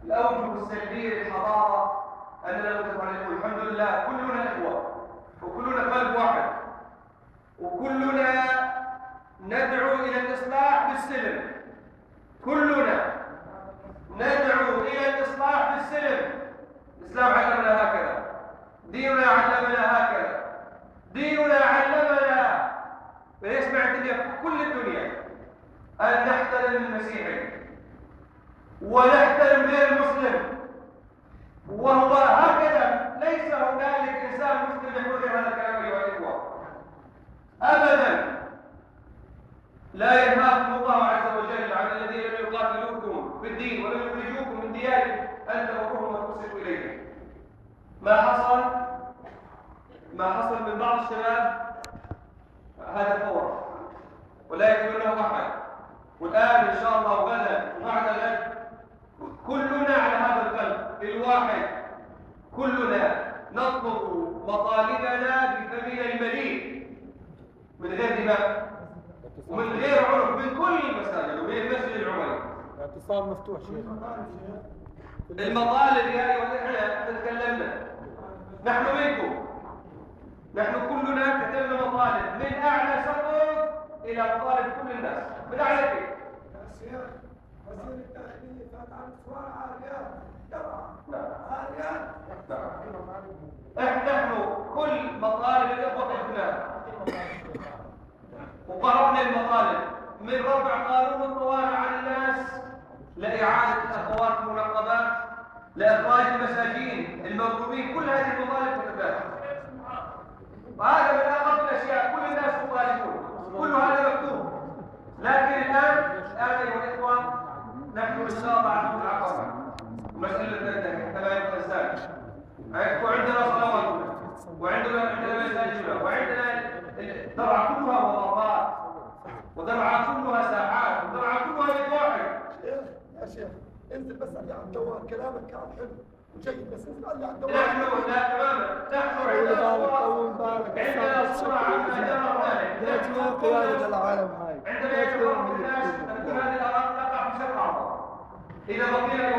الأوجه السلبية للحضارة أننا نقول الحمد لله كلنا إخوة وكلنا قلب واحد وكلنا ندعو إلى الإصلاح بالسلم. كلنا ندعو إلى الإصلاح بالسلم. الإسلام علمنا هكذا، ديننا علمنا هكذا، ديننا علمنا ويسمع الدنيا كل الدنيا أن نحترم المسيحي ونحترم غير المسلم، وهو هكذا. ليس هنالك إنسان مسلم يقول هذا الكلام أيها الإخوة أبدا. لا ينهاكم الله عز وجل عن الذين لم يقاتلوكم في الدين ولم يخرجوكم من دياركم أن تبروهم وتقسطوا إليهم. ما حصل من بعض الشباب هذا فور ولا يكون له أحد، والآن إن شاء الله غدا وبعد الغد كلنا على هذا القلب الواحد، كلنا نطلب مطالبنا بفمنا المليء من غير دماء ومن غير عنف، من كل المساجد ومن المسجد العمري. الاتصال مفتوح شيخ. المطالب يا ايها احنا تكلمنا، نحن منكم، نحن كلنا كتبنا مطالب من اعلى سقف الى مطالب كل الناس من اعلى كيف. وزير الداخلية فات عن سؤال عاريات عاريات. نحن كل مطالب الاخوه كتبناها وقرأنا المطالب من رفع قانون الطوارئ عن الناس لإعادة الأخوات المنقبات لإخراج المساجين المظلومين، كل هذه المطالب كتبناها. وهذا من أخف الأشياء، كل الناس مطالبون، كل هذا مكتوب. لكن الآن أيها الإخوة نحن إن شاء الله عن العقبة مسألة كما يبقى الإنسان وعندنا صلواتنا وعندنا مساجدنا وعندنا درعة كلها مضارات ودرعة كلها ساحات ودرعة كلها بيت واحد. يا شيخ انزل بس علي على الجوال، كلامك كان حلو وجيد بس انزل علي على الجوال. نحن لا تماما نحن عندنا صورة عما جرى ذلك. لا قيادة العالم هاي. عندما يتفرق الناس تكون هذه الآراء تقع في شر أعظم. إذا بقينا